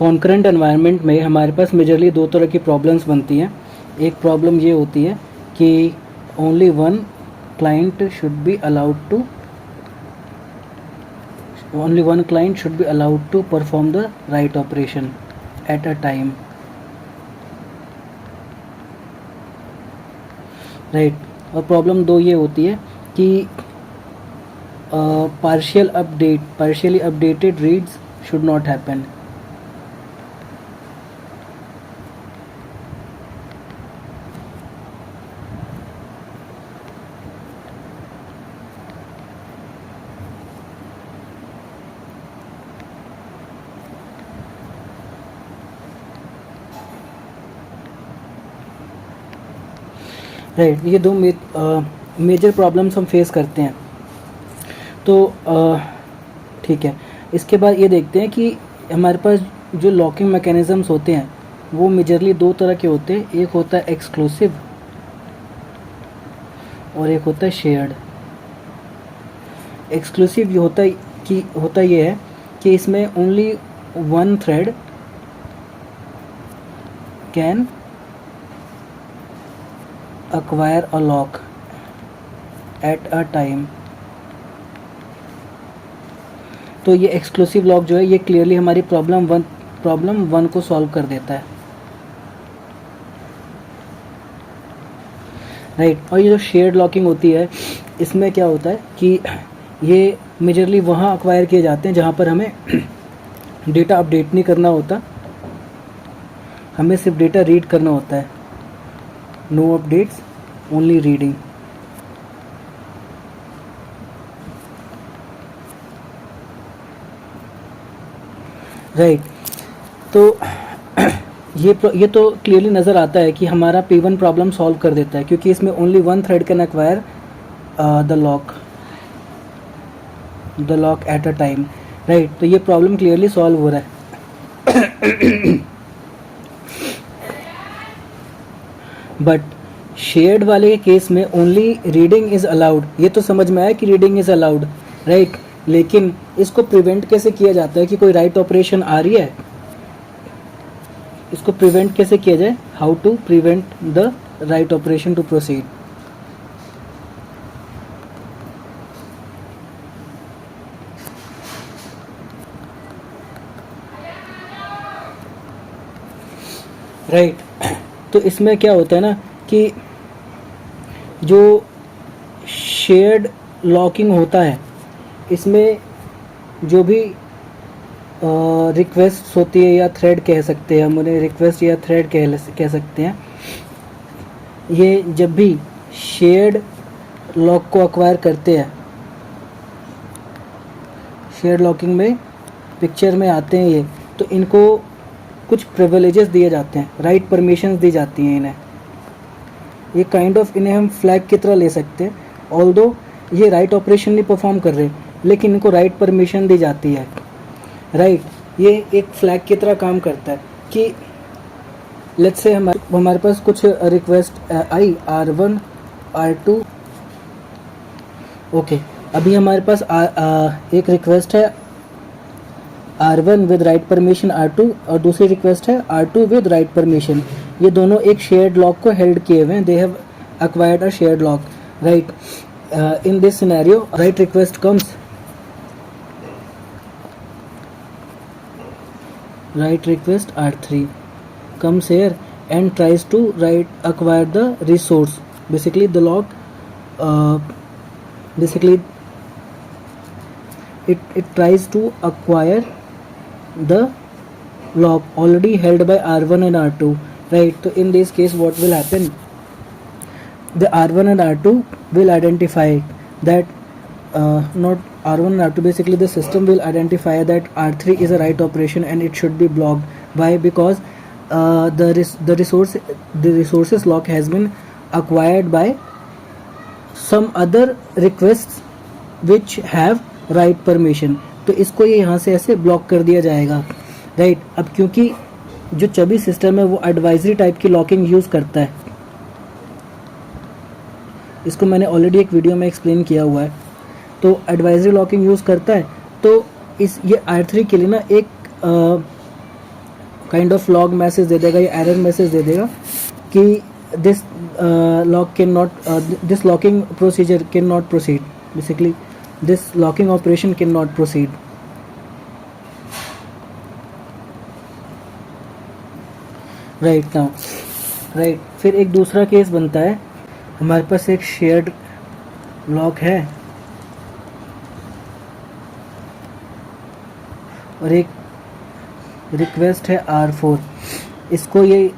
Concurrent environment में हमारे पास majorly दो तरह की प्रॉब्लम्स बनती हैं। एक प्रॉब्लम ये होती है कि only one client should be allowed to perform the right operation at a time, right. और प्रॉब्लम दो ये होती है कि partially updated reads should not happen. Right, ये दो मेजर प्रॉब्लम्स हम फेस करते हैं। तो ठीक है, इसके बाद ये देखते हैं कि हमारे पास जो लॉकिंग मैकेनिज़म्स होते हैं वो मेजरली दो तरह के होते हैं। एक होता है एक्सक्लूसिव और एक होता है शेयर्ड। एक्सक्लूसिव ये होता ये है कि इसमें only one thread can acquire a lock at a time। तो ये एक्सक्लूसिव लॉक जो है ये क्लियरली हमारी प्रॉब्लम वन को सॉल्व कर देता है, राइट। और ये जो शेयर्ड लॉकिंग होती है इसमें क्या होता है कि ये मेजरली वहाँ अक्वायर किए जाते हैं जहाँ पर हमें डेटा अपडेट नहीं करना होता, हमें सिर्फ डेटा रीड करना होता है। No updates, only reading. Right, तो ये तो क्लियरली नज़र आता है कि हमारा P1 प्रॉब्लम सॉल्व कर देता है, क्योंकि इसमें only one thread can acquire the lock eight a time, right. तो ये प्रॉब्लम क्लियरली सॉल्व हो रहा है। बट शेयर्ड वाले के केस में ओनली रीडिंग इज़ अलाउड। ये तो समझ में आया कि रीडिंग इज़ अलाउड, राइट। लेकिन इसको प्रिवेंट कैसे किया जाता है कि कोई राइट ऑपरेशन आ रही है, इसको प्रिवेंट कैसे किया जाए, how to prevent the right operation to proceed. Right, तो इसमें क्या होता है ना कि जो शेयर्ड लॉकिंग होता है इसमें जो भी रिक्वेस्ट होती है या थ्रेड कह सकते हैं हम उन्हें, रिक्वेस्ट या थ्रेड कह सकते हैं, ये जब भी शेयर्ड लॉक को अक्वायर करते हैं, शेयर्ड लॉकिंग में पिक्चर में आते हैं ये, तो इनको कुछ प्रिविलेजेस दिए जाते हैं, राइट परमिशंस दी जाती हैं इन्हें। ये काइंड ऑफ इन्हें हम फ्लैग की तरह ले सकते हैं। ऑल्दो ये राइट ऑपरेशन नहीं परफॉर्म कर रहे, लेकिन इनको राइट परमिशन दी जाती है, राइट। ये एक फ्लैग की तरह काम करता है कि लेट्स से हमारे पास कुछ रिक्वेस्ट आई R1 R2, ओके। अभी हमारे पास एक रिक्वेस्ट है R1 with write permission R2 और दूसरी रिक्वेस्ट है R2 विद राइट परमिशन। ये दोनों एक शेयर्ड लॉक को हेल्ड किए हुए हैं, they have acquired a shared lock, right? In this scenario, right request comes, right request R3 comes here and tries to acquire the resource, basically the lock, basically it tries to acquire the lock already held by R1 and R2, right? So in this case what will happen, the R1 and R2 will identify that not R1 and R2, basically the system will identify that R3 is a right operation and it should be blocked. Why? Because the resources lock has been acquired by some other requests which have right permission. तो इसको ये यहाँ से ऐसे block कर दिया जाएगा, right. अब क्योंकि जो चबी सिस्टम है वो एडवाइजरी टाइप की लॉकिंग यूज़ करता है, इसको मैंने ऑलरेडी एक वीडियो में एक्सप्लेन किया हुआ है। तो एडवाइजरी लॉकिंग यूज़ करता है, तो ये R3 के लिए ना एक काइंड ऑफ लॉग मैसेज दे देगा या एरर मैसेज दे देगा कि this lock can not, this locking procedure can not proceed, basically this locking operation can not proceed. Right now, right, फिर एक दूसरा केस बनता है, हमारे पास एक शेयर्ड लॉक है और एक रिक्वेस्ट है R4, इसको ये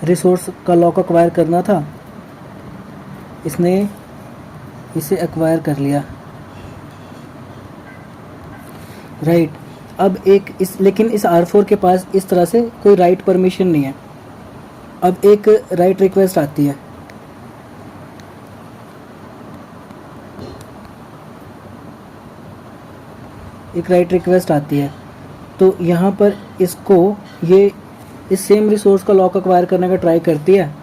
रिसोर्स का लॉक अक्वायर करना था, इसने इसे अक्वायर कर लिया। राइट, अब एक लेकिन इस R4 के पास इस तरह से कोई राइट परमिशन नहीं है। अब एक राइट रिक्वेस्ट आती है, एक राइट रिक्वेस्ट आती है, तो यहाँ पर इसको ये इस सेम रिसोर्स का लॉक अक्वायर करने का ट्राई करती है।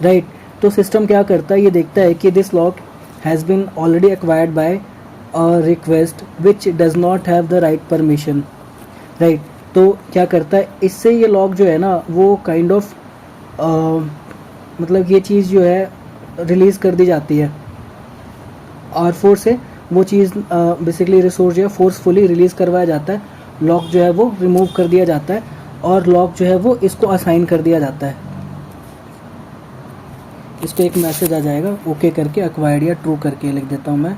राइट, तो सिस्टम क्या करता है, ये देखता है कि this lock has been already acquired by a request which does not have the right permission. Right, तो क्या करता है, इससे ये लॉक जो है ना वो काइंड ऑफ मतलब ये चीज़ जो है रिलीज़ कर दी जाती है R4 से, वो चीज़ बेसिकली रिसोर्स जो है फोर्सफुली रिलीज़ करवाया जाता है, लॉक जो है वो रिमूव कर दिया जाता है और लॉक जो है वो इसको असाइन कर दिया जाता है। इस पर एक मैसेज आ जाएगा ओके करके, एक्वायर्ड या ट्रू करके लिख देता हूँ मैं,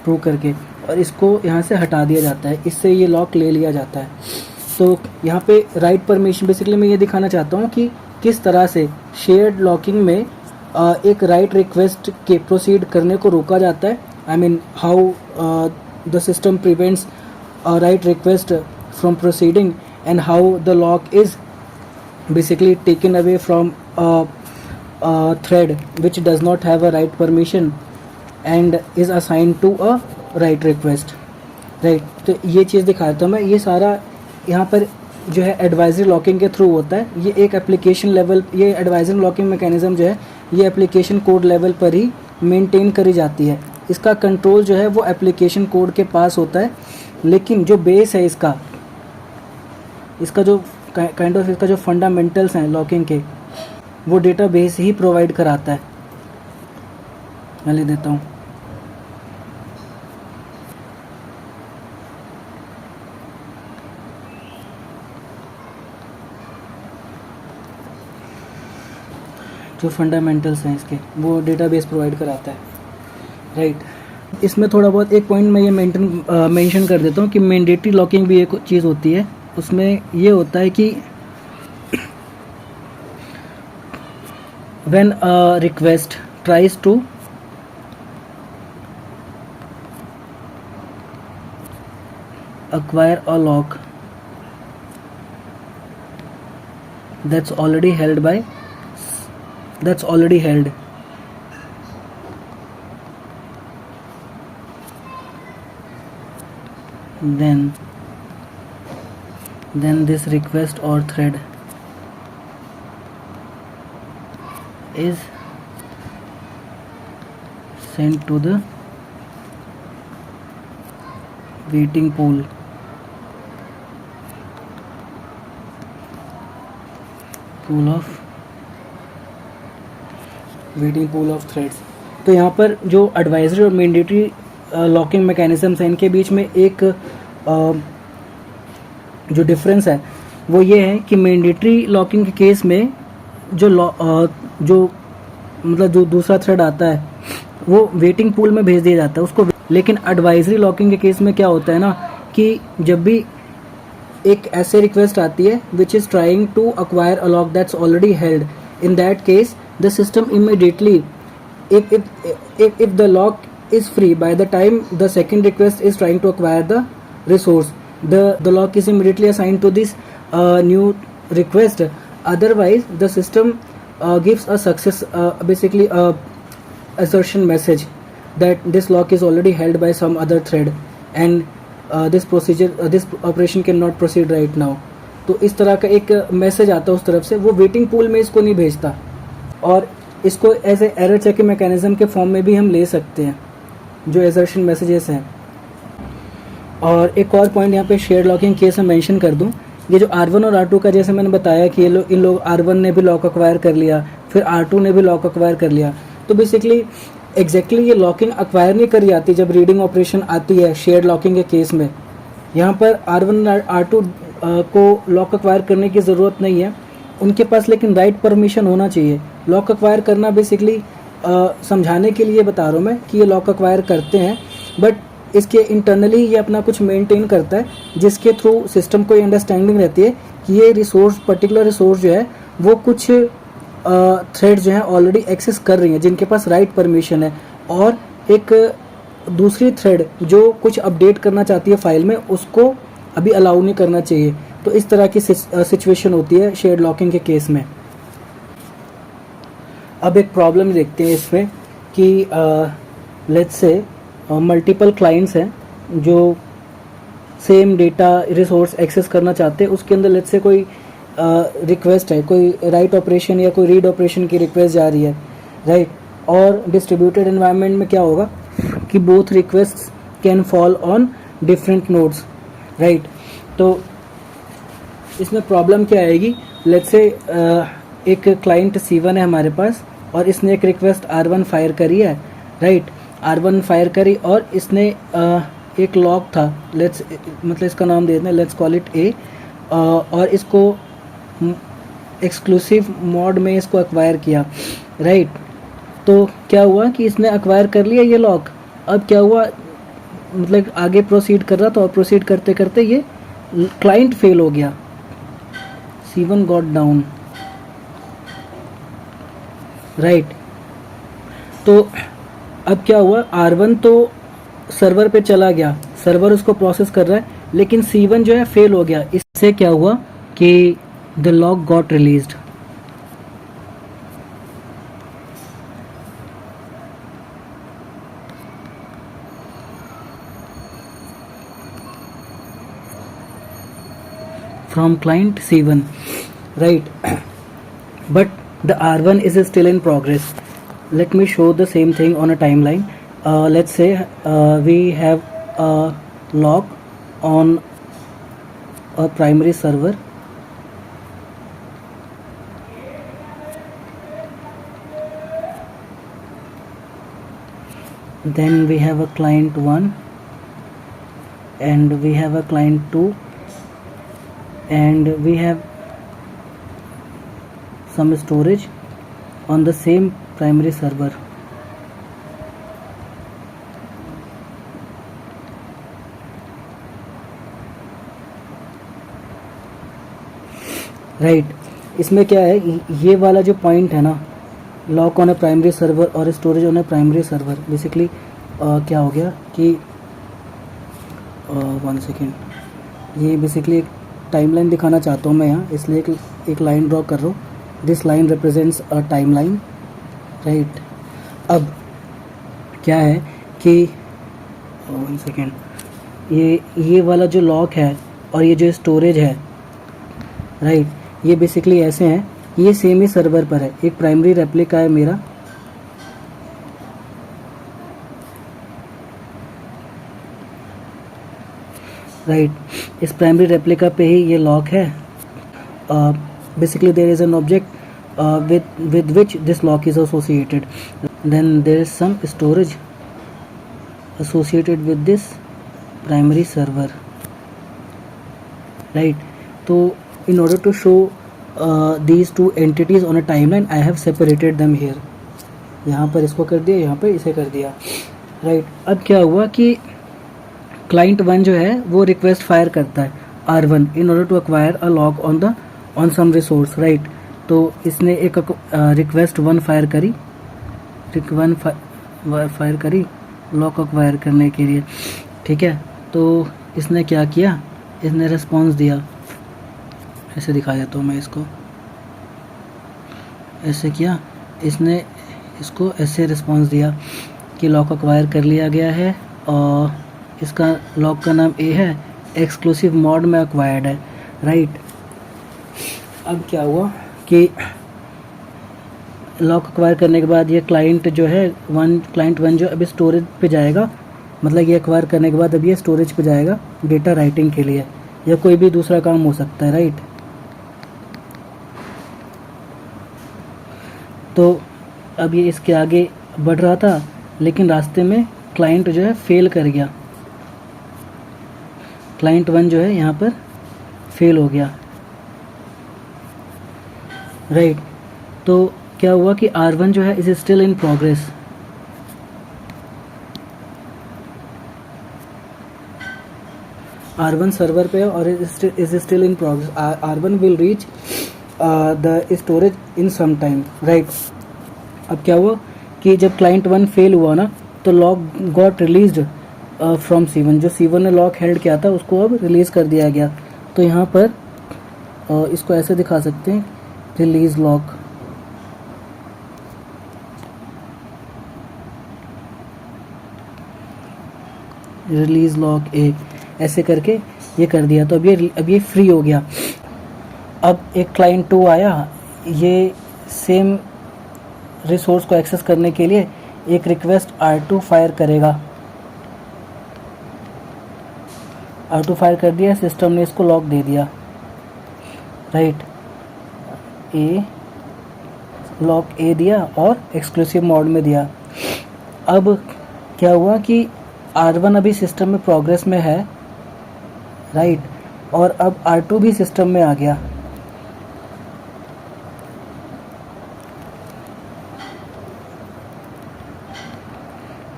ट्रू करके, और इसको यहाँ से हटा दिया जाता है, इससे ये लॉक ले लिया जाता है। तो यहाँ पे राइट परमिशन, बेसिकली मैं ये दिखाना चाहता हूँ कि किस तरह से शेयर्ड लॉकिंग में एक राइट रिक्वेस्ट के प्रोसीड करने को रोका जाता है। आई mean how the system prevents a right request from proceeding and how the lock is basically taken away from a thread which does not have a right permission and is assigned to a right request। Right, तो ये चीज़ दिखाता हूँ मैं, ये सारा यहाँ पर जो है एडवाइजरी लॉकिंग के थ्रू होता है। ये एक एप्लीकेशन लेवल, ये एडवाइजरी लॉकिंग मैकेनिज्म जो है ये एप्लीकेशन कोड लेवल पर ही मेंटेन करी जाती है। इसका कंट्रोल जो है वो एप्लीकेशन कोड के पास होता है, लेकिन जो बेस है इसका जो काइंड ऑफ इसका जो फंडामेंटल्स हैं लॉकिंग के, वो डेटा बेस ही प्रोवाइड कराता है। मैं ले देता हूँ, जो फंडामेंटल्स हैं इसके वो डेटाबेस प्रोवाइड कराता है। राइट, इसमें थोड़ा बहुत एक पॉइंट मैं ये मेंशन कर देता हूँ कि मैंडेटरी लॉकिंग भी एक चीज़ होती है। उसमें ये होता है कि when a request tries to acquire a lock that's already held, then this request or thread is sent to the waiting pool of threads। तो यहाँ पर जो एडवाइजरी और मैंडेटरी लॉकिंग मैकेनिज्म्स हैं इनके बीच में एक जो डिफरेंस है वो ये है कि मैंडेटरी लॉकिंग के केस में जो दूसरा थ्रेड आता है वो वेटिंग पूल में भेज दिया जाता है उसको। लेकिन एडवाइजरी लॉकिंग के केस में क्या होता है ना कि जब भी एक ऐसे रिक्वेस्ट आती है which is trying to acquire a lock that's already held, in that case the system immediately if the lock is free by the time the second request is trying to acquire the resource, the lock is immediately assigned to this new request. Otherwise the system gives a success basically a assertion message that this lock is already held by some other thread and this operation cannot proceed right now। तो इस तरह का एक message आता है उस तरफ से, वो वेटिंग पूल में इसको नहीं भेजता और इसको as a error checking mechanism के फॉर्म में भी हम ले सकते हैं जो एजर्शन मैसेजेस हैं। और एक और पॉइंट यहाँ पे शेयर लॉकिंग केस में मेंशन कर दूँ, ये जो R1 और R2 का जैसे मैंने बताया कि इन लोग R1 ने भी लॉक अक्वायर कर लिया, फिर R2 ने भी लॉक अक्वायर कर लिया, तो बेसिकली एग्जैक्टली ये लॉकिंग अक्वायर नहीं करी जाती जब रीडिंग ऑपरेशन आती है शेयर लॉकिंग के केस में। यहाँ पर R1 और R2 को लॉक अक्वायर करने की ज़रूरत नहीं है उनके पास, लेकिन राइट परमिशन होना चाहिए। लॉक अक्वायर करना बेसिकली समझाने के लिए बता रहा हूँ मैं कि ये लॉक अक्वायर करते हैं, बट इसके इंटरनली ये अपना कुछ मेंटेन करता है जिसके थ्रू सिस्टम को ये अंडरस्टैंडिंग रहती है कि ये रिसोर्स, पर्टिकुलर रिसोर्स जो है वो कुछ थ्रेड जो है ऑलरेडी एक्सेस कर रही हैं जिनके पास राइट परमिशन है, और एक दूसरी थ्रेड जो कुछ अपडेट करना चाहती है फाइल में उसको अभी अलाउ नहीं करना चाहिए। तो इस तरह की सिचुएशन होती है शेयर्ड लॉकिंग के केस में। अब एक प्रॉब्लम देखते हैं इसमें कि लेट्स से मल्टीपल क्लाइंट्स हैं जो सेम डेटा रिसोर्स एक्सेस करना चाहते हैं, उसके अंदर लेट्स से कोई रिक्वेस्ट है, कोई राइट ऑपरेशन या कोई रीड ऑपरेशन की रिक्वेस्ट जा रही है, राइट। और डिस्ट्रीब्यूटेड एनवायरनमेंट में क्या होगा कि both request can fall on different nodes, right. तो इसमें प्रॉब्लम क्या आएगी, लेट्स से एक क्लाइंट C1 है हमारे पास और इसने एक रिक्वेस्ट R1 फायर करी है, राइट। R1 फायर करी और इसने एक लॉग था, मतलब इसका नाम दे दें, लेट्स कॉल इट A, और इसको एक्सक्लूसिव मोड में इसको एक्वायर किया, राइट। तो क्या हुआ कि इसने एक्वायर कर लिया ये लॉक। अब क्या हुआ, मतलब आगे प्रोसीड कर रहा था और प्रोसीड करते करते ये क्लाइंट फेल हो गया, C1 गॉट डाउन, राइट। तो अब क्या हुआ, R1 तो सर्वर पे चला गया, सर्वर उसको प्रोसेस कर रहा है, लेकिन C1 जो है फेल हो गया। इससे क्या हुआ कि the lock got released. from client C1, right. But the R1 is still in progress. Let me show the same thing on a timeline. Let's say we have a log on a primary server, then we have a client 1 and we have a client 2 and we have some storage on the same primary server, right. इसमें क्या है, ये वाला जो point है ना, lock on a primary server और storage on a primary server, basically क्या हो गया कि 1 सेकेंड, ये बेसिकली एक टाइमलाइन दिखाना चाहता हूँ मैं यहाँ, इसलिए एक लाइन ड्रॉ कर रहा हूँ। This line represents a timeline, right. अब क्या है कि 1 सेकेंड, ये वाला जो लॉक है और ये जो स्टोरेज है, राइट, ये बेसिकली ऐसे हैं, ये सेम ही सर्वर पर है, एक प्राइमरी रेप्लिका है मेरा, राइट। इस प्राइमरी रेप्लिका पे ही ये लॉक है। Basically there is an object with which this lock is associated, then there is some storage associated with this primary server, right. So in order to show these two entities on a timeline, I have separated them here. यहाँ पर इसको कर दिया, यहाँ पर इसे कर दिया, राइट। अब क्या हुआ कि क्लाइंट 1 जो है वो रिक्वेस्ट फायर करता है R1 in order to acquire a lock on some resource, right. तो इसने एक रिक्वेस्ट 1 फायर करी, फायर करी लॉक एक्वायर करने के लिए, ठीक है। तो इसने क्या किया, इसने रिस्पॉन्स दिया, ऐसे दिखा देता हूँ मैं इसको, ऐसे किया, इसने इसको ऐसे रिस्पॉन्स दिया कि लॉक एक्वायर कर लिया गया है और इसका लॉक का नाम A है, एक्सक्लूसिव मोड में एक्वायर्ड है, राइट। अब क्या हुआ कि लॉक एक्वायर करने के बाद ये क्लाइंट जो है क्लाइंट 1 जो अभी स्टोरेज पे जाएगा, मतलब ये एक्वायर करने के बाद अब ये स्टोरेज पे जाएगा डेटा राइटिंग के लिए, या कोई भी दूसरा काम हो सकता है, राइट। तो अब ये इसके आगे बढ़ रहा था, लेकिन रास्ते में क्लाइंट जो है फेल कर गया, क्लाइंट 1 जो है यहाँ पर फेल हो गया, राइट। तो क्या हुआ कि R1 जो है is still in progress, R1 server पे है और is still in progress. R1 will reach the storage in some time, right. अब क्या हुआ कि जब क्लाइंट 1 फेल हुआ ना, तो lock got released from C1, जो C1 ने लॉक हेल्ड किया था उसको अब रिलीज कर दिया गया। तो यहाँ पर इसको ऐसे दिखा सकते हैं, रिलीज लॉक, रिलीज लॉक ए, ऐसे करके ये कर दिया। तो अब ये फ्री हो गया। अब एक क्लाइंट 2 आया, ये सेम रिसोर्स को एक्सेस करने के लिए एक रिक्वेस्ट R2 फायर करेगा। R2 फायर कर दिया, सिस्टम ने इसको लॉक दे दिया, राइट। लॉक ए दिया और एक्सक्लूसिव मोड में दिया। अब क्या हुआ कि R1 अभी सिस्टम में प्रोग्रेस में है, राइट, और अब R2 भी सिस्टम में आ गया।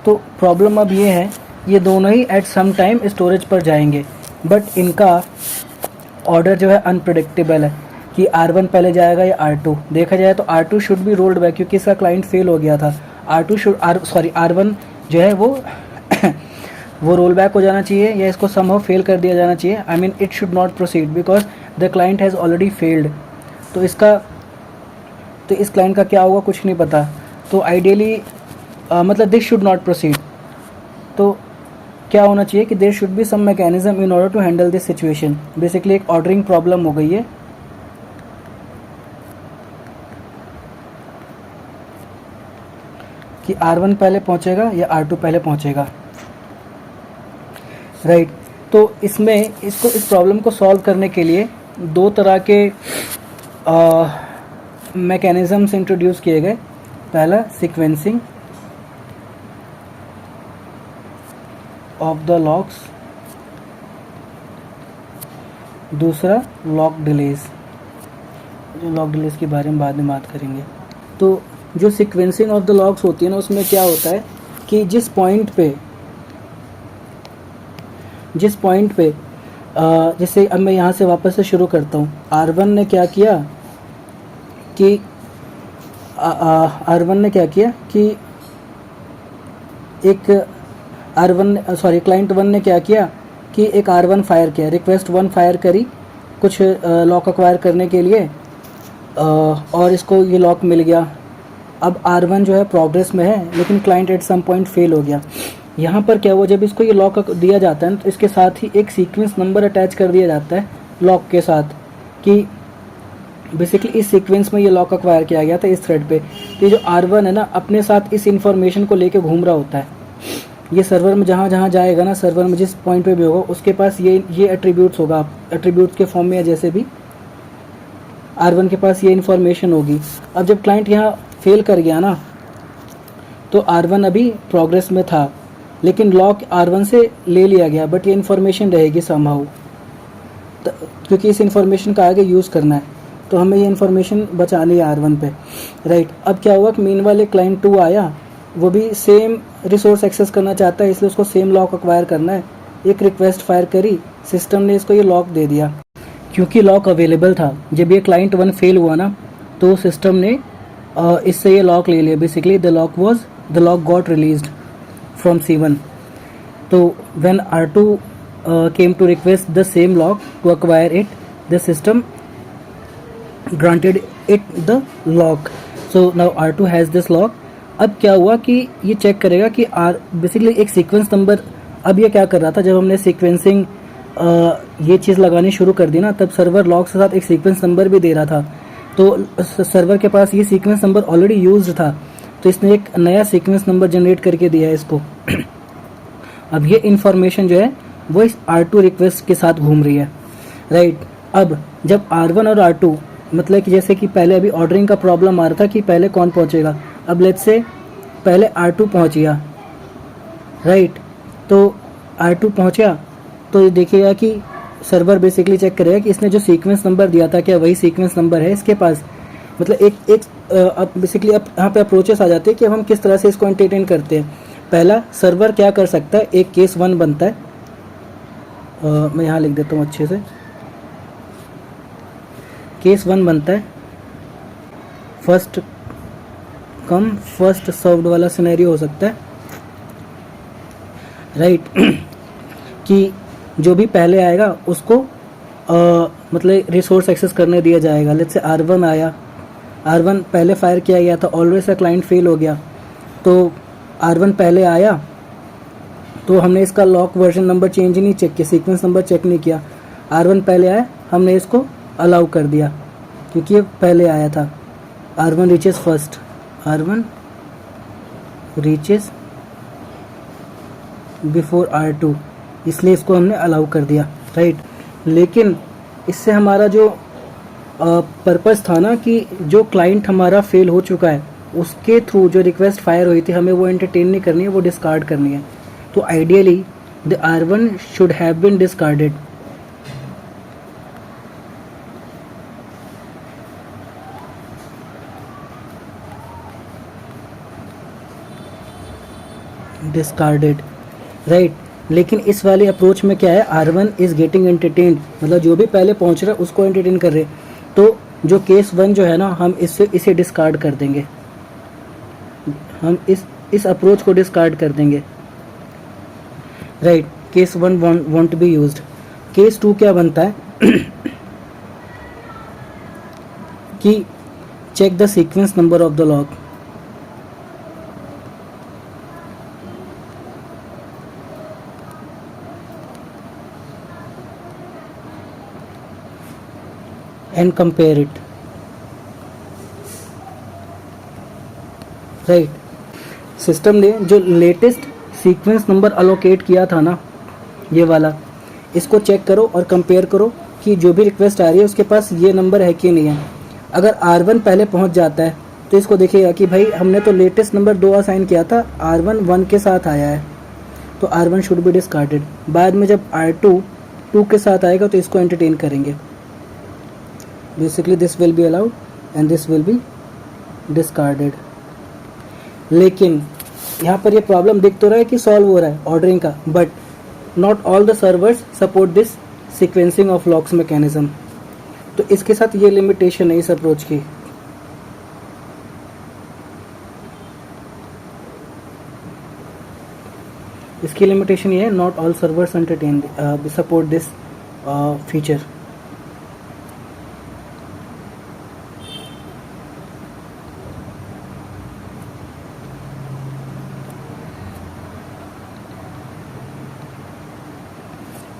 तो प्रॉब्लम अब ये है, ये दोनों ही एट सम टाइम स्टोरेज पर जाएंगे, बट इनका ऑर्डर जो है अनप्रेडिक्टेबल है कि R1 पहले जाएगा या R2। देखा जाए तो R2 should be rolled back, क्योंकि इसका क्लाइंट फेल हो गया था। R1 जो है वो रोल बैक हो जाना चाहिए, या इसको समहाउ फेल कर दिया जाना चाहिए। I mean it should not proceed because the client has already failed. तो इस क्लाइंट का क्या होगा कुछ नहीं पता। तो आइडियली मतलब दिस शुड नॉट प्रोसीड। तो क्या होना चाहिए कि there should be some mechanism in order to handle this situation. Basically एक ऑर्डरिंग प्रॉब्लम हो गई है कि R1 पहले पहुंचेगा या R2 पहले पहुंचेगा, राइट। तो इस प्रॉब्लम को सॉल्व करने के लिए दो तरह के मैकेनिज्म्स इंट्रोड्यूस किए गए। पहला सीक्वेंसिंग ऑफ द लॉक्स, दूसरा लॉक डिलेज। जो लॉक डिलेज के बारे में बाद में बात करेंगे। तो जो सीक्वेंसिंग ऑफ द लॉक्स होती है ना, उसमें क्या होता है कि जिस पॉइंट पे जैसे अब मैं यहाँ से वापस से शुरू करता हूँ। R1 ने क्या किया कि क्लाइंट 1 ने क्या किया कि एक R1 फायर किया, रिक्वेस्ट 1 फायर करी कुछ लॉक एक्वायर करने के लिए, और इसको ये लॉक मिल गया। अब R1 जो है प्रोग्रेस में है, लेकिन client at some point fail हो गया। यहाँ पर क्या हुआ, जब इसको ये लॉक दिया जाता है तो इसके साथ ही एक सीक्वेंस नंबर अटैच कर दिया जाता है लॉक के साथ, कि बेसिकली इस सीक्वेंस में ये लॉक एक्वायर किया गया था इस थ्रेड पे। तो ये जो R1 है ना, अपने साथ इस इंफॉर्मेशन को लेके घूम रहा होता है। ये सर्वर में जहाँ जाएगा ना, सर्वर में जिस पॉइंट पे भी होगा उसके पास ये एट्रीब्यूट्स होगा, एट्रीब्यूट्स के फॉर्म में या जैसे भी R1 के पास ये इन्फॉर्मेशन होगी। अब जब क्लाइंट यहाँ फेल कर गया ना, तो R1 अभी प्रोग्रेस में था, लेकिन लॉक R1 से ले लिया गया, बट ये इन्फॉर्मेशन रहेगी समहाउ, क्योंकि इस इन्फॉर्मेशन का आगे यूज़ करना है, तो हमें ये इन्फॉर्मेशन बचानी है R1 पे, राइट। अब क्या हुआ कि मीनवाइल क्लाइंट 2 आया, वो भी सेम रिसोर्स एक्सेस करना चाहता है, इसलिए उसको सेम लॉक एक्वायर करना है। एक रिक्वेस्ट फायर करी, सिस्टम ने इसको ये लॉक दे दिया, क्योंकि लॉक अवेलेबल था। जब ये क्लाइंट 1 फेल हुआ ना, तो सिस्टम ने इससे ये लॉक ले लिया। Basically the lock got released from C1. तो when R2 came to request the same lock to acquire it, the system granted it the lock. So now R2 has this lock. अब क्या हुआ कि ये check करेगा कि basically एक sequence number. अब ये क्या कर रहा था, जब हमने सीक्वेंसिंग ये चीज़ लगानी शुरू कर दी ना, तब सर्वर लॉक के साथ एक सीक्वेंस नंबर भी दे रहा था। तो सर्वर के पास ये सीक्वेंस नंबर ऑलरेडी यूज्ड था, तो इसने एक नया सीक्वेंस नंबर जनरेट करके दिया है इसको। अब ये इन्फॉर्मेशन जो है वो इस R2 रिक्वेस्ट के साथ घूम रही है, राइट। अब जब R1 और R2 मतलब कि जैसे कि पहले अभी ऑर्डरिंग का प्रॉब्लम आ रहा था कि पहले कौन पहुंचेगा, अब लेट्स से पहले R2 पहुंच गया, राइट। तो R2 पहुंचा तो ये देखिएगा कि सर्वर बेसिकली चेक करेगा कि इसने जो सीक्वेंस नंबर दिया था क्या वही सीक्वेंस नंबर है इसके पास। मतलब अब बेसिकली अब यहाँ पे अप्रोचेस आ जाते हैं कि अब हम किस तरह से इसको एंटरटेन करते हैं। पहला, सर्वर क्या कर सकता है, एक केस 1 बनता है, मैं यहाँ लिख देता हूँ अच्छे से। केस 1 बनता है फर्स्ट कम फर्स्ट सर्व्ड वाला सिनेरियो हो सकता है, राइट। कि जो भी पहले आएगा उसको मतलब रिसोर्स एक्सेस करने दिया जाएगा। लेट्स से R1 आया, R1 पहले फायर किया गया था, ऑलरेडी सा क्लाइंट फेल हो गया, तो R1 पहले आया तो हमने इसका लॉक वर्जन नंबर चेंज ही नहीं चेक किया, सीक्वेंस नंबर चेक नहीं किया। R1 पहले आया, हमने इसको अलाउ कर दिया क्योंकि ये पहले आया था। R1 reaches first, R1 reaches before R2, इसलिए इसको हमने अलाउ कर दिया, राइट। लेकिन इससे हमारा जो पर्पस था ना कि जो क्लाइंट हमारा फेल हो चुका है उसके थ्रू जो रिक्वेस्ट फायर हुई थी हमें वो एंटरटेन नहीं करनी है, वो डिस्कार्ड करनी है। तो ideally the R1 should have been discarded. Discarded, right. लेकिन इस वाले अप्रोच में क्या है, R1 इज गेटिंग एंटरटेन्ड, मतलब जो भी पहले पहुंच रहा है उसको एंटरटेन कर रहे हैं। तो जो केस 1 जो है ना, हम इसे डिस्कार्ड कर देंगे, हम इस अप्रोच को डिस्कार्ड कर देंगे, right. Case 1 won't be used. Case 2 क्या बनता है कि check the sequence number of the log. And compare it, right. System ने जो लेटेस्ट सीक्वेंस नंबर अलोकेट किया था ना, ये वाला, इसको चेक करो और कंपेयर करो कि जो भी रिक्वेस्ट आ रही है उसके पास ये नंबर है कि नहीं है। अगर R1 पहले पहुंच जाता है तो इसको देखिएगा कि भाई हमने तो लेटेस्ट नंबर 2 असाइन किया था, R1 1 के साथ आया है, तो R1 शुड बी डिस्कार्डेड। बाद में जब R2 2 के साथ आएगा तो इसको एंटरटेन करेंगे। Basically this will be allowed and this will be discarded. लेकिन यहाँ पर ये प्रॉब्लम दिख तो रहा है कि सॉल्व हो रहा है ऑर्डरिंग का, but not all the servers support this sequencing of locks mechanism. तो इसके साथ ये लिमिटेशन है इस अप्रोच की। इसकी लिमिटेशन ये है, not all servers entertain support this feature.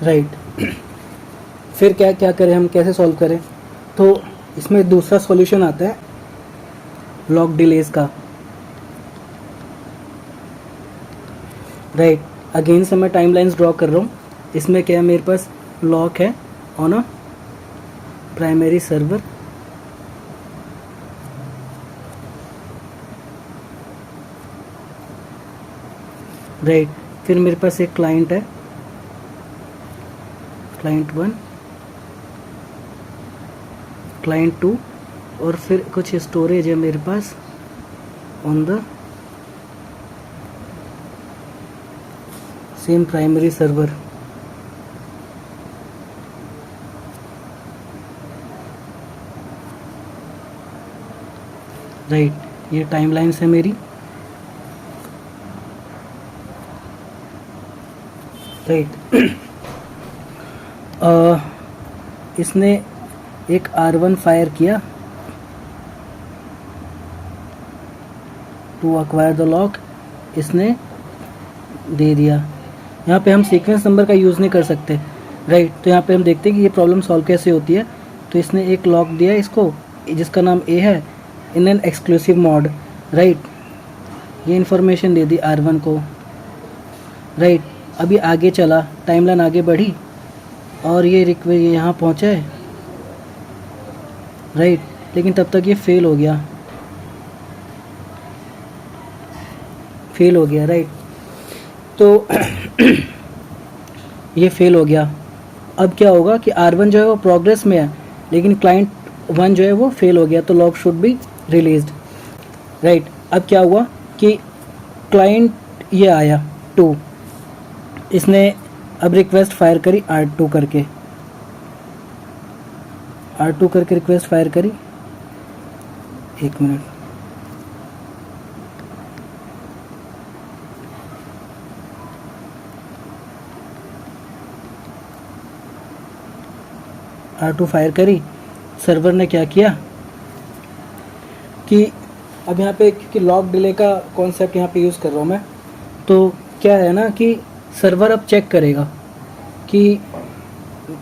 Right. फिर क्या क्या करें हम, कैसे सॉल्व करें? तो इसमें दूसरा सॉल्यूशन आता है लॉक डिलेज का, राइट। अगेन से मैं टाइमलाइंस ड्रॉ कर रहा हूँ। इसमें क्या है, मेरे पास लॉक है on a primary server, right. फिर मेरे पास एक क्लाइंट है, क्लाइंट 1, क्लाइंट 2, और फिर कुछ स्टोरेज है मेरे pass on the same primary server, right. ये टाइमलाइंस है मेरी, राइट। इसने एक R1 फायर किया टू अक्वायर द लॉक, इसने दे दिया। यहाँ पे हम सीक्वेंस नंबर का यूज़ नहीं कर सकते, राइट। तो यहाँ पे हम देखते हैं कि ये प्रॉब्लम सॉल्व कैसे होती है। तो इसने एक लॉक दिया इसको जिसका नाम A है, in an exclusive mod, right. ये इन्फॉर्मेशन दे दी R1 को, राइट। अभी आगे चला, टाइमलाइन आगे बढ़ी और ये रिक्वेस्ट यहाँ पहुँचा है, राइट, लेकिन तब तक ये फेल हो गया, राइट। तो ये फेल हो गया। अब क्या होगा कि R1 जो है वो प्रोग्रेस में है, लेकिन क्लाइंट 1 जो है वो फेल हो गया, तो lock should be released, right. अब क्या हुआ कि क्लाइंट ये आया 2, इसने अब रिक्वेस्ट फायर करी R2 करके, रिक्वेस्ट फायर करी। एक मिनट, R2 फायर करी। सर्वर ने क्या किया कि अब यहाँ पे, क्योंकि लॉक डिले का कॉन्सेप्ट यहाँ पे यूज़ कर रहा हूँ मैं, तो क्या है ना कि सर्वर अब चेक करेगा कि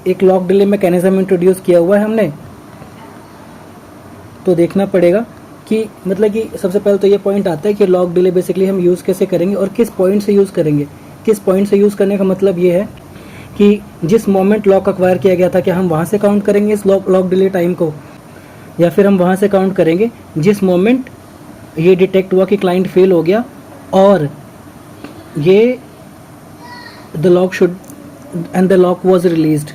एक लॉक डिले मैकेनिज्म इंट्रोड्यूस किया हुआ है हमने, तो देखना पड़ेगा कि मतलब कि सबसे पहले तो ये पॉइंट आता है कि लॉक डिले बेसिकली हम यूज़ कैसे करेंगे और किस पॉइंट से यूज़ करेंगे। किस पॉइंट से यूज़ करने का मतलब ये है कि जिस मोमेंट लॉक अक्वायर किया गया था, क्या हम वहाँ से काउंट करेंगे इस लॉक डिले टाइम को, या फिर हम वहाँ से काउंट करेंगे जिस मोमेंट ये डिटेक्ट हुआ कि क्लाइंट फेल हो गया और ये the lock should and the lock was released,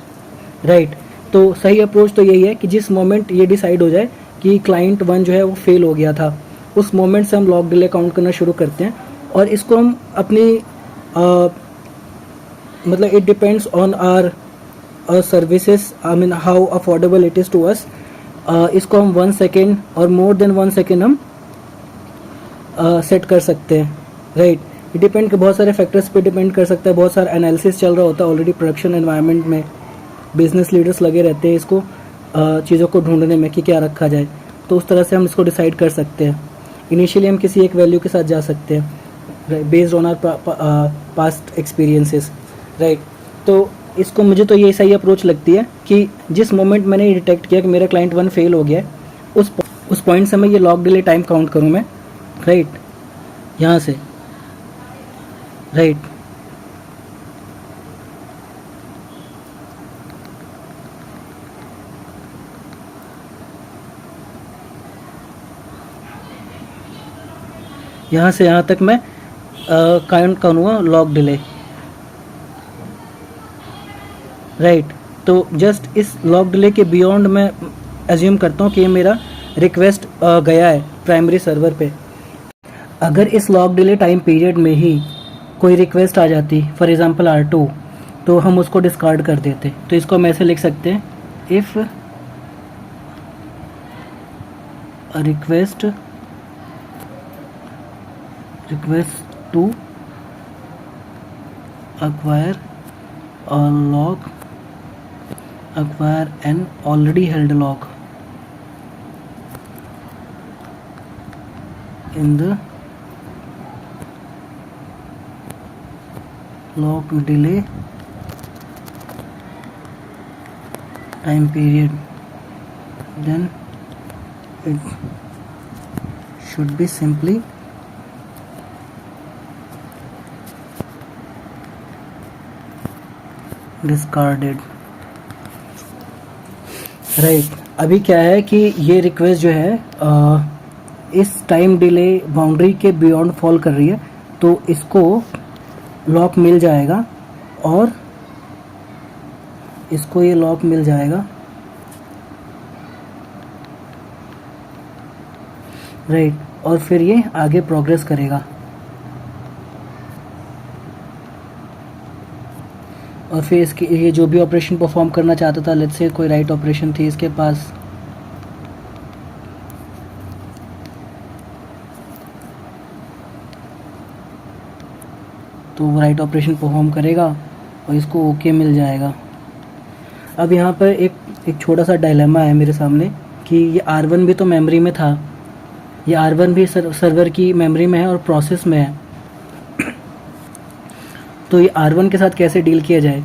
right. तो सही अप्रोच तो यही है कि जिस मोमेंट ये डिसाइड हो जाए कि क्लाइंट 1 जो है वो फेल हो गया था, उस मोमेंट से हम लॉक डिले काउंट करना शुरू करते हैं। और इसको हम अपनी मतलब it depends on our services, I mean how affordable it is to us. इसको हम 1 सेकेंड और मोर देन 1 सेकेंड हम सेट कर सकते हैं, राइट। ये डिपेंड बहुत सारे फैक्टर्स पे डिपेंड कर सकता है, बहुत सारा एनालिसिस चल रहा होता है ऑलरेडी प्रोडक्शन एनवायरनमेंट में, बिजनेस लीडर्स लगे रहते हैं इसको चीज़ों को ढूंढने में कि क्या रखा जाए, तो उस तरह से हम इसको डिसाइड कर सकते हैं। इनिशियली हम किसी एक वैल्यू के साथ जा सकते हैं based on our past experiences, right. तो इसको मुझे तो ये सही अप्रोच लगती है कि जिस मोमेंट मैंने डिटेक्ट किया कि मेरा क्लाइंट 1 फेल हो गया है, उस पॉइंट से मैं ये लॉक डिले टाइम काउंट करूँ मैं, राइट, यहाँ से, राइट। यहाँ से यहाँ तक मैं काउंट करूँगा लॉक डिले, राइट। तो जस्ट इस लॉक डिले के बियॉन्ड मैं एज्यूम करता हूँ कि ये मेरा रिक्वेस्ट गया है प्राइमरी सर्वर पे। अगर इस लॉक डिले टाइम पीरियड में ही कोई रिक्वेस्ट आ जाती, फॉर एग्जांपल R2, तो हम उसको डिस्कार्ड कर देते। तो इसको हम ऐसे लिख सकते हैं, if a request to acquire an already held lock in the lock delay time period, then it should be simply discarded, right. अभी क्या है कि ये रिक्वेस्ट जो है इस टाइम डिले बाउंड्री के बियॉन्ड फॉल कर रही है, तो इसको लॉक मिल जाएगा और इसको ये लॉक मिल जाएगा, राइट। और फिर ये आगे प्रोग्रेस करेगा और फिर इसकी ये जो भी ऑपरेशन परफॉर्म करना चाहता था, लेट्स से कोई राइट ऑपरेशन थी इसके पास, तो वो राइट ऑपरेशन परफॉर्म करेगा और इसको ओके मिल जाएगा। अब यहाँ पर एक छोटा सा डायलेमा है मेरे सामने कि ये R1 भी तो मेमोरी में था, ये R1 भी सर्वर की मेमोरी में है और प्रोसेस में है, तो ये R1 के साथ कैसे डील किया जाए,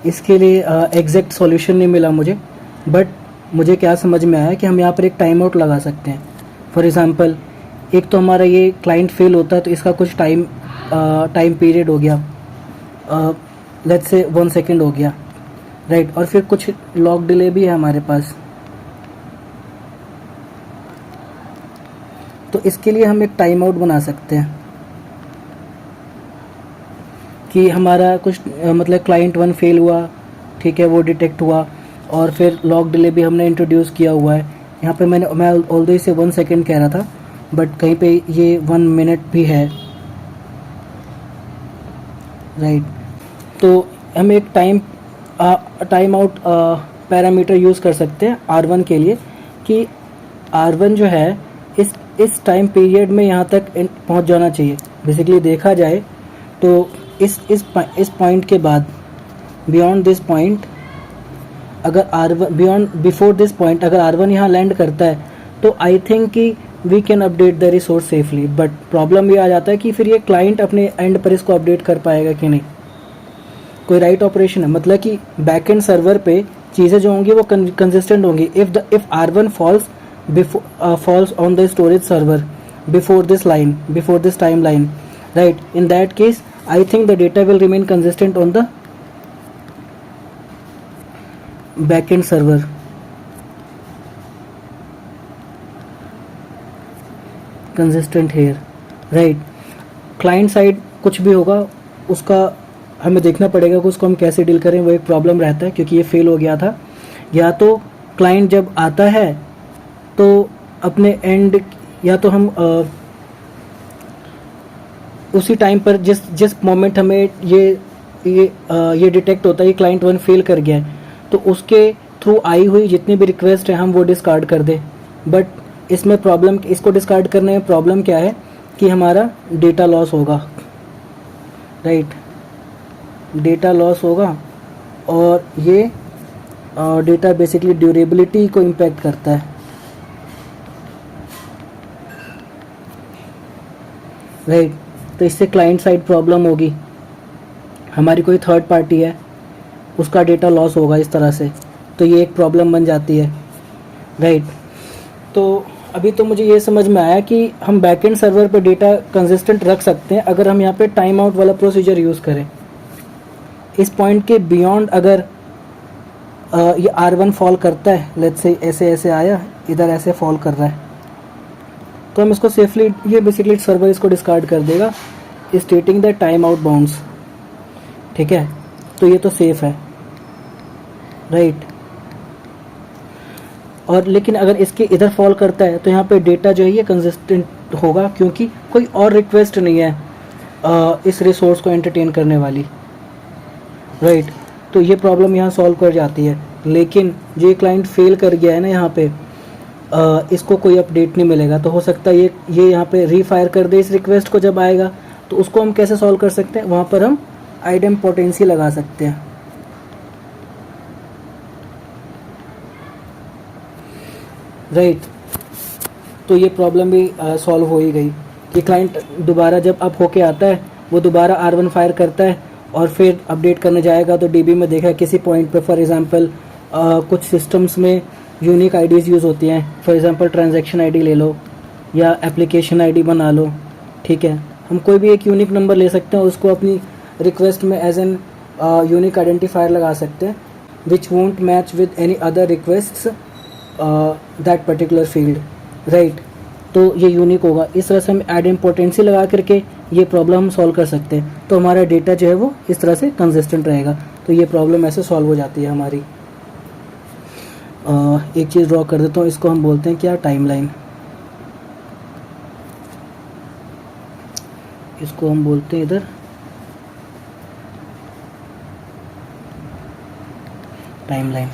इसके लिए एग्जैक्ट सॉल्यूशन नहीं मिला मुझे। बट मुझे क्या समझ में आया कि हम यहाँ पर एक टाइम आउट लगा सकते हैं। फॉर एग्ज़ाम्पल, एक तो हमारा ये क्लाइंट फेल होता है तो इसका कुछ टाइम पीरियड हो गया, लेट्स से 1 सेकेंड हो गया, राइट, और फिर कुछ लॉक डिले भी है हमारे पास। तो इसके लिए हम एक टाइम आउट बना सकते हैं कि हमारा कुछ मतलब क्लाइंट 1 फेल हुआ, ठीक है, वो डिटेक्ट हुआ, और फिर लॉक डिले भी हमने इंट्रोड्यूस किया हुआ है। यहाँ पे मैं ऑल्दो इसे 1 सेकेंड कह रहा था, बट कहीं पे ये 1 मिनट भी है, राइट। तो हम एक टाइम आउट पैरामीटर यूज़ कर सकते हैं R1 के लिए कि R1 जो है इस टाइम पीरियड में यहाँ तक पहुँच जाना चाहिए। बेसिकली देखा जाए तो इस पॉइंट के बाद बियॉन्ड दिस पॉइंट अगर R1 बिफोर दिस पॉइंट अगर R1 यहाँ लैंड करता है तो आई थिंक कि we can update the resource safely. But problem ये आ जाता है कि फिर ये क्लाइंट अपने एंड पर इसको अपडेट कर पाएगा कि नहीं। कोई राइट ऑपरेशन है, मतलब कि बैक एंड सर्वर पे चीज़ें जो होंगी वो कंसिस्टेंट होंगी। If R1 falls on the storage server before this timeline, right, in that case I think the data will remain consistent on the backend server. Consistent here, right. Client side कुछ भी होगा उसका हमें देखना पड़ेगा कि उसको हम कैसे डील करें, वो एक प्रॉब्लम रहता है क्योंकि ये फेल हो गया था। या तो क्लाइंट जब आता है तो अपने एंड या तो हम उसी टाइम पर जिस मोमेंट हमें ये डिटेक्ट होता है कि क्लाइंट 1 फेल कर गया है, तो उसके थ्रू आई हुई जितनी भी रिक्वेस्ट है हम वो डिस्कार्ड कर दें। बट इसमें प्रॉब्लम, इसको डिस्कार्ड करने में प्रॉब्लम क्या है कि हमारा डेटा लॉस होगा, राइट, डेटा लॉस होगा, और ये डेटा बेसिकली ड्यूरेबिलिटी को इम्पेक्ट करता है, राइट। तो इससे क्लाइंट साइड प्रॉब्लम होगी, हमारी कोई थर्ड पार्टी है उसका डेटा लॉस होगा इस तरह से, तो ये एक प्रॉब्लम बन जाती है, राइट। तो अभी तो मुझे ये समझ में आया कि हम बैकएंड सर्वर पे डेटा कंसिस्टेंट रख सकते हैं अगर हम यहाँ पे टाइम आउट वाला प्रोसीजर यूज़ करें। इस पॉइंट के बियॉन्ड अगर ये R1 फॉल करता है, लेट्स से ऐसे आया, इधर ऐसे फॉल कर रहा है, तो हम इसको सेफली, ये बेसिकली सर्वर इसको डिस्कार्ड कर देगा stating the time out bounds, ठीक है। तो ये तो सेफ है, राइट। और लेकिन अगर इसके इधर फॉल करता है तो यहाँ पे डेटा जो है ये कंसिस्टेंट होगा क्योंकि कोई और रिक्वेस्ट नहीं है इस रिसोर्स को एंटरटेन करने वाली, राइट। तो ये प्रॉब्लम यहाँ सॉल्व कर जाती है। लेकिन जो क्लाइंट फेल कर गया है ना यहाँ पे, इसको कोई अपडेट नहीं मिलेगा, तो हो सकता है ये यहाँ पे रीफायर कर दे इस रिक्वेस्ट को जब आएगा। तो उसको हम कैसे सॉल्व कर सकते हैं, वहाँ पर हम आइडेम्पोटेंसी लगा सकते हैं, राइट। तो ये प्रॉब्लम भी सॉल्व हो ही गई कि क्लाइंट दोबारा जब अप होके आता है वो दोबारा R1 फायर करता है और फिर अपडेट करने जाएगा तो DB में देखा किसी पॉइंट पे, फॉर एग्जांपल कुछ सिस्टम्स में यूनिक आईडीज़ यूज़ होती हैं, फॉर एग्जांपल ट्रांजैक्शन आईडी ले लो या एप्लीकेशन आईडी बना लो, ठीक है। हम कोई भी एक यूनिक नंबर ले सकते हैं, उसको अपनी रिक्वेस्ट में एज एन यूनिक आइडेंटिफायर लगा सकते हैं which won't match with any other requests that particular field, right. तो ये यूनिक होगा। इस तरह से हम आइडेम्पोटेंसी लगा करके ये प्रॉब्लम हम सॉल्व कर सकते हैं, तो हमारा डेटा जो है वो इस तरह से कंसिस्टेंट रहेगा। तो ये प्रॉब्लम ऐसे सॉल्व हो जाती है हमारी। एक चीज़ ड्रॉ कर देता हूँ, इसको हम बोलते हैं क्या, टाइमलाइन। इसको हम बोलते हैं इधर टाइमलाइन।